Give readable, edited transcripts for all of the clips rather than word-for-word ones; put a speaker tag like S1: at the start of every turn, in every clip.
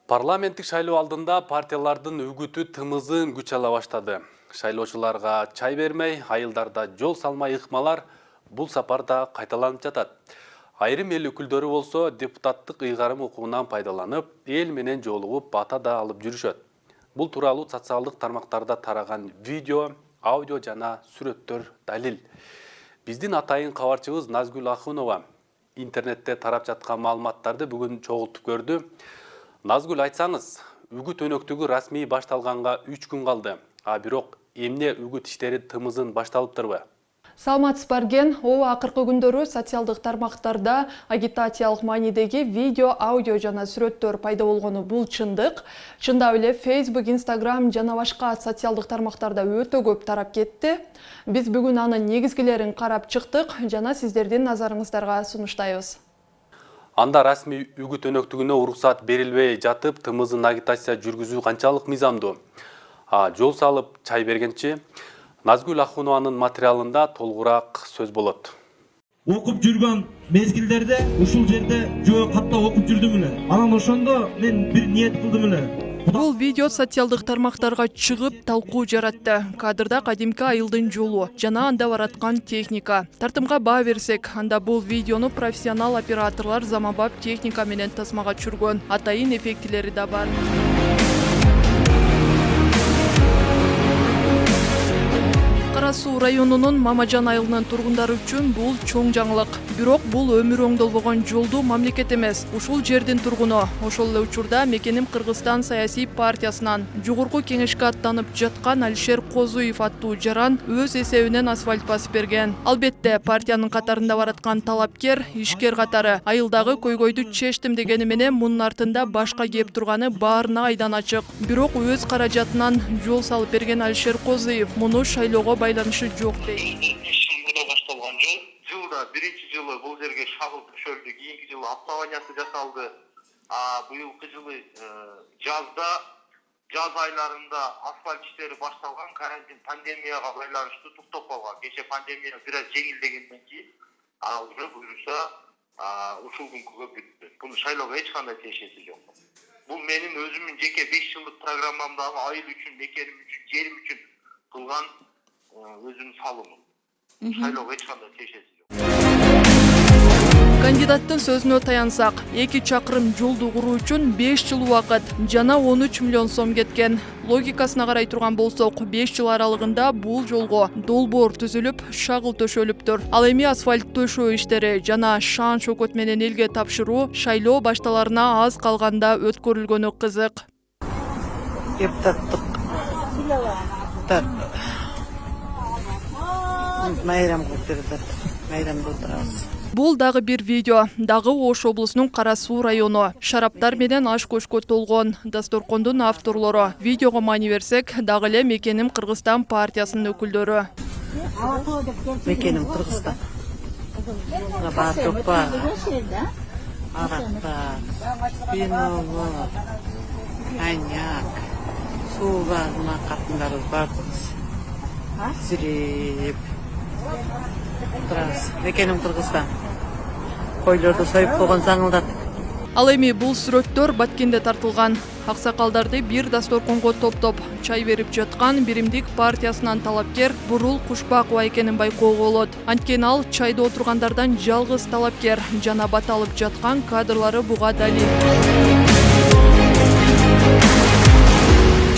S1: Парламенттик шайлоо алдында партиялардын үгүтү тымызын күч ала баштады. Шайлоочуларга чай бермей, айылдарда жол салмай ыкмалар бул сапарда кайталанып жатат. Айрым эл өкүлдөрү болсо депутаттык ыйгарым укугунан пайдаланып, эл менен жолугуп бата да алып жүрүшөт. Бул тууралуу социалдык тармактарда тараган видео, аудио жана сүрөттөр далил. Биздин атайын кабарчыбыз Назгүл Ахунова интернетте тарап жаткан маалыматтарды бүгүн чогултуп көрдү. Назгүл, айтсаңыз, үгүт өнөктүгү расмий башталганга 3 күн калды. Бирок эмне үгүт иштери тымызын башталыптырбы?
S2: Саламатсыз барген, акыркы күндөрү социалдык тармактарда агитациялык маанидеги видео, аудио жана сүрөттөр пайда болгону бул чындык. Чындап эле Facebook, Instagram жана башка социалдык тармактарда өтө көп тарап кетти. Биз бүгүн анын негизгилерин карап чыктык жана сиздердин назарыңыздарга сунуштайбыз.
S1: Анда расмий үгүт өнөктүгүнө уруксат берилбей жатып, тымызын агитация жүргүзүү канчалык мыйзамдуу? Жол салып чай бергенчи Назгүл Ахунованын материалында толугураак сөз болот.
S3: Окуп жүргөн мезгилдерде ушул жерде жөө каттап окуп жүрдүм эле. Анан ошондо мен бир ниет кылдым эле.
S2: Бул видео социалдык тармактарга чыгып талкуу жаратты. Кадрда кадимки айылдын жолу жана анда бараткан техника. Тартымга баа берсек, анда бул видеону профессионал операторлор заманбап техника менен тасмага түшүргөн. Атайын эффектилери да бар. Кара Суу районунун Мамажан айылынын тургундары үчүн бул чоң жаңылык. Бирок бул өмүр оңдолбогон жолду мамлекет эмес, ушул жердин тургуну. Ошол эле учурда Мекеним Кыргызстан саясий партиясынан жогорку кеңешке аттанып жаткан Алишер Козуев аттуу жаран өз эсебинен асфальт басып берген. Албетте, партиянын катарында бараткан талапкер, ишкер катары айылдагы көйгөйдү чечтим дегени менен мунун артында башка кеп турганы баарына айдан ачык. Бирок өз каражатынан жол салып берген Алишер Козуев муну шайлоого байланышы жок дейт.
S4: Жылда биринчи жылы бул жерге шагыл төшөлдү, кийинки жылы основаниясы жасалды. Быйылкы жылы жаз айларында асфальт иштери башталган, карантин пандемияга байланыштуу токтоп калган. Кече пандемия бир аз жеңилдегенден кийин уже буюрса ушул күнгө бүттү. Бунун шайлоого эч кандай тиешеси жок. Бул менин өзүмдүн жеке 5 жылдык программамдагы айыл үчүн, мекеним үчүн, жерим үчүн кылган өзүнүн салымы. Шайлоого эч кандай тиешеси жок.
S2: Кандидаттын сөзүнө таянсак, 2 чакырым жолду куруу үчүн 5 жыл убакыт жана 13 миллион сом кеткен. Логикасына карай турган болсок, 5 жыл аралыгында бул жолго долбоор түзүлүп, шагыл төшөлүптүр. Ал эми асфальт төшөө иштери жана шаан шөкөт менен элге тапшыруу шайлоо башталарына аз калганда өткөрүлгөнү кызык. Бул дагы бир видео, дагы Ош облусунун Кара Суу району. Шараптар менен аш көшкө толгон. Дасторкондун авторлору. Видеого маани берсек, дагы эле Мекеним Кыргызстан партиясынын өкүлдөрү.
S5: Мекеним Кыргызстан. Баатопа, аракта, пинову, коньяк, сууга катындарыбыз бардыгыбыз. Сирип. Мекеним Кыргызстан. Койлорду союп койгон саңылдат.
S2: Ал эми бул сүрөттөр Баткенде тартылган. Аксакалдарды бир дасторконго топтоп чай берип жаткан Биримдик партиясынан талапкер Бурул Кушпакова экенин байкоого болот. Анткени ал чайда отургандардан жалгыз талапкер жана бата алып жаткан кадрлары буга далил.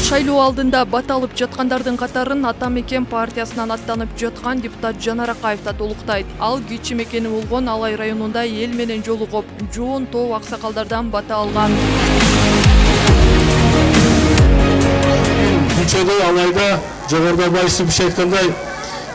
S2: Шайлоо алдында бата алып жаткандардын катарын Ата Мекен партиясынан аттанып жаткан депутат Жанар Акаев да толуктайт. Ал кичи мекени болгон Алай районунда эл менен жолугуп, жоон тоо аксакалдардан бата алган.
S6: Күчөдө Алайда жогоруда байсыбыш айткандай,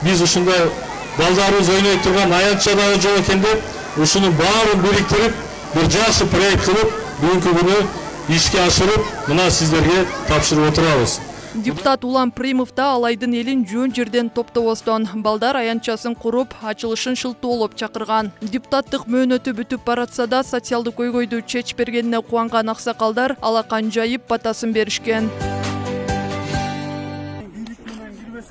S6: биз ушундай балдарыбыз ойной турган аянтчадагы жол экен деп, ушунун баарын бириктирип, бир жакшы проект кылып, бүгүнкү күнү ишке ашырып, мына сиздерге тапшырып отурабыз.
S2: Депутат Улам Примов да Алайдын элин жөн жерден топтобостон балдар аянтчасын куруп, ачылышын шылтоолоп чакырган. Депутаттык мөөнөтү бүтүп баратса да социалдык көйгөйдү чечип бергенине кубанган аксакалдар алакан жайып батасын беришкен.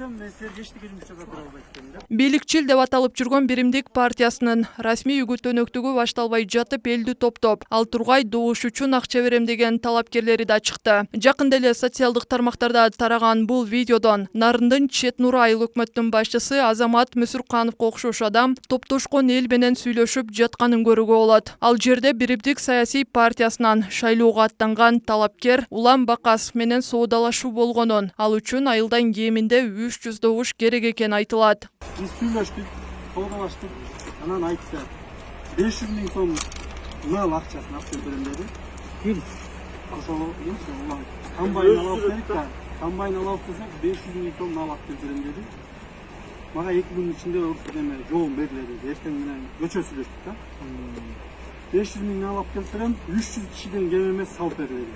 S7: көрсөм мен силерге эчтеке жумуш жасап бере албайт экенмин да.
S2: Бийликчил деп аталып жүргөн Биримдик партиясынын расмий үгүттөнөктүгү башталбай жатып элди топтоп, ал Тургай добуш үчүн акча берем деген талапкерлери да чыкты. Жакында эле социалдык тармактарда тараган бул видеодон Нарындын Чет Нура айыл өкмөттүн башчысы Азамат Мүсүркановго окшош адам топтошкон эл менен сүйлөшүп жатканын көрүүгө болот. Ал жерде Биримдик саясий партиясынан шайлоого аттанган талапкер Улам Бакасов менен соодалашуу болгонун, ал үчүн айылдан кеминде 300 добуш керек экени айтылат.
S7: Биз сүйлөштүк, соодалаштык, анан айтты 500 000 сом нал акчасын алып берем деди. Ким? Ошол Улам. Комбайн алып бердик да. Комбайн алып десек 500 000 сом нал алып берем деди. Мага 2 күнүн ичинде эме жообун бериле деди. Эртең менен көчө сүйлөштүк да. 500 000 нал алып келсем 300 кишиден кем эмес салып бер деди.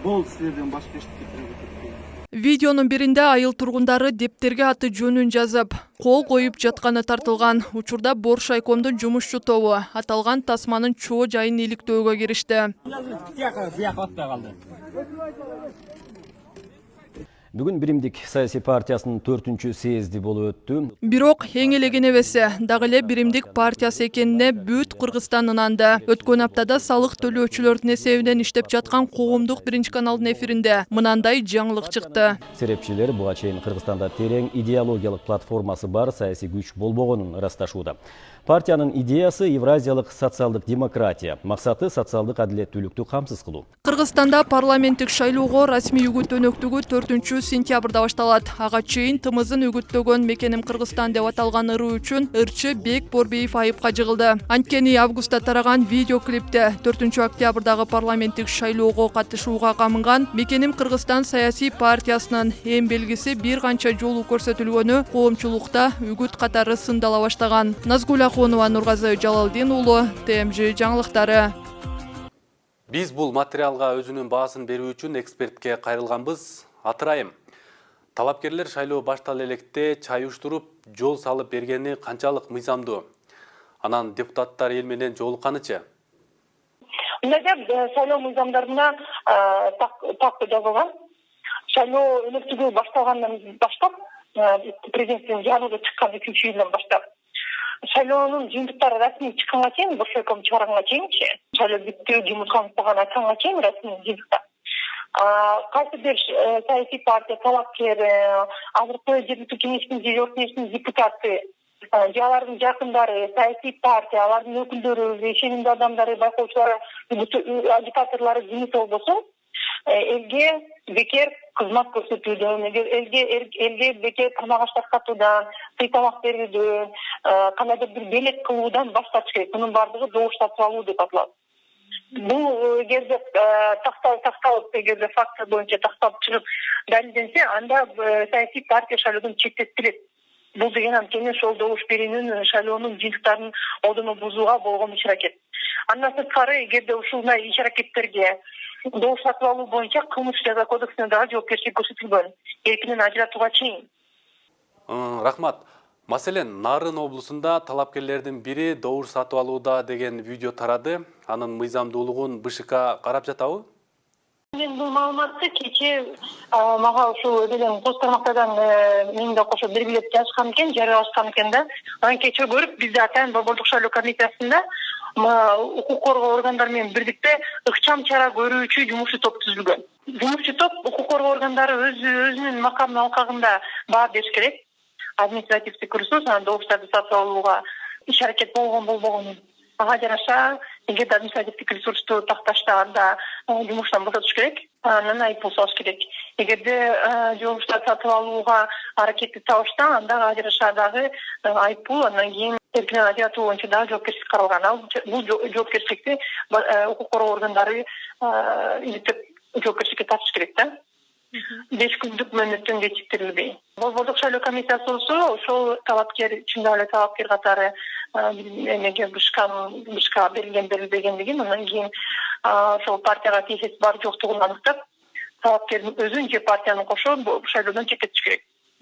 S7: Бол силерден башка эчтеке керек экен.
S2: Видеонун биринде айыл тургундары дептерге аты жөнүн жазып, кол коюп жатканы тартылган. Учурда Борш айкомдун жумушчу тобу аталган тасманын чоо жайын иликтөөгө киришти.
S8: Бүгүн Биримдик саясий партиясынын 4-чү съезди болуп өттү.
S2: Бирок эң эле кенебеси дагы эле Биримдик партиясы экенине бүт Кыргызстан ынанды. Өткөн аптада салык төлөөчүлөрдүн эсебинен иштеп жаткан коомдук биринчи каналдын эфиринде мынандай жаңылык чыкты.
S8: Серепчилер буга чейин Кыргызстанда терең идеологиялык платформасы бар саясий күч болбогонун ырасташууда. Партиянын идеясы Евразиялык социалдык демократия, максаты социалдык адилеттүүлүктү камсыз кылуу.
S2: Кыргызстанда парламенттик шайлоого расмий үгүттөнөктүгү 4-сентябрда башталат. Ага чейин тымызын үгүттөгөн Мекеним Кыргызстан деп аталган ыруу үчүн ырчы Бек Борбеев айыпка жыгылды. Анткени августта тараган видеоклипте 4-октябрдагы парламенттик шайлоого катышууга камынган Мекеним Кыргызстан саясий партиясынын эң белгиси бир канча жолу көрсөтүлгөнү коомчулукта үгүт катары сындала баштаган. Назгүл Ахунова, Нургазы Жалалдин уулу, ТМЖ жаңылыктары.
S1: Биз бул материалга өзүнүн баасын берүү үчүн экспертке кайрылганбыз. Атырайым. Талапкерлер шайлоо баштала электе чай уштуруп, жол салып бергени канчалык мыйзамдуу? Анан депутаттар эл менен жолукканычы?
S9: Мындай шайлоо мыйзамдарына так жазылган. Шайлоо өнөктүгү башталгандан баштап, президенттин жарлыгы чыккан 2-июлдан баштап шайлоонун жыйынтыктары расмий чыкканга чейин, Борш айком чыгарганга чейинчи, шайлоо бүттү, жумурканып калган айтканга чейин расмий жыйынтыкта кайсы бир саясий партия талапкери, азыркы жергиликтүү кеңештин же жогорку кеңештин депутаты же алардын жакындары, саясий партия, алардын өкүлдөрү, ишенимдүү адамдары, байкоочулары, агитаторлору жыйынтык болбосун, элге бекер кызмат көрсөтүүдөн, элге бекер тамак аш таркатуудан, сый тамак берүүдөн, кандайдыр бир белек кылуудан баш тартыш керек. Мунун баардыгы добуш сатып алуу деп аталат. Бул эгерде такталып, эгерде факт боюнча такталып чыгып далилденсе, анда саясий партия шайлоодон четтетилет. Бул деген анткени ошол добуш берүүнүн шайлоонун жыйынтыктарын одоно бузууга болгон иш-аракет. Андан сырткары, эгерде ушундай иш-аракеттерге добуш сатып алуу боюнча кылмыш жаза кодексинде дагы жоопкерчилик көрсөтүлгөн, эркинен ажыратууга чейин.
S1: Рахмат. Маселен, Нарын облусунда талапкерлердин бири добуш сатып алууда деген видео тарады. Анын мыйзамдуулугун БШК карап жатабы?
S9: Мен бул маалыматты кечээ мага ушул делен соц тармактардан менде кошо белгилеп жазышкан экен, жарыялашкан экен да. Анан кечээ көрүп, бизде атайын Борбордук шайлоо комиссиясында укук коргоо органдары менен бирдикте ыкчам чара көрүүчү жумушчу топ түзүлгөн. Жумушчу топ укук коргоо органдары өзүнүн макамы алкагында баа бериш керек. Административдик ресурс, анан добуштарды сатып алууга иш-аракет болгон болбогонун ага жараша, эгерде административдик ресурсту такташта анда жумуштан бошотуш керек, анан айыппул салыш керек. Эгерде жумуштарды сатып алууга аракетти табышта, анда ага жараша дагы айыппул, андан кийин эркинен ажыратуу боюнча дагы жоопкерчилик каралган. Бул жоопкерчиликти укук коргоо органдары иликтеп жоопкерчиликке тартыш керек да. 5 күндүк мөөнөттөн кечиктирилбей. Борбордук шайлоо комиссиясы болсо, ошол талапкер, чындап эле талапкер катары эмеге БШК берилбегендигин, андан кийин ошол партияга тиешеси бар жоктугун аныктап, талапкердин өзүн же партияны кошо шайлоодон четтетиш керек.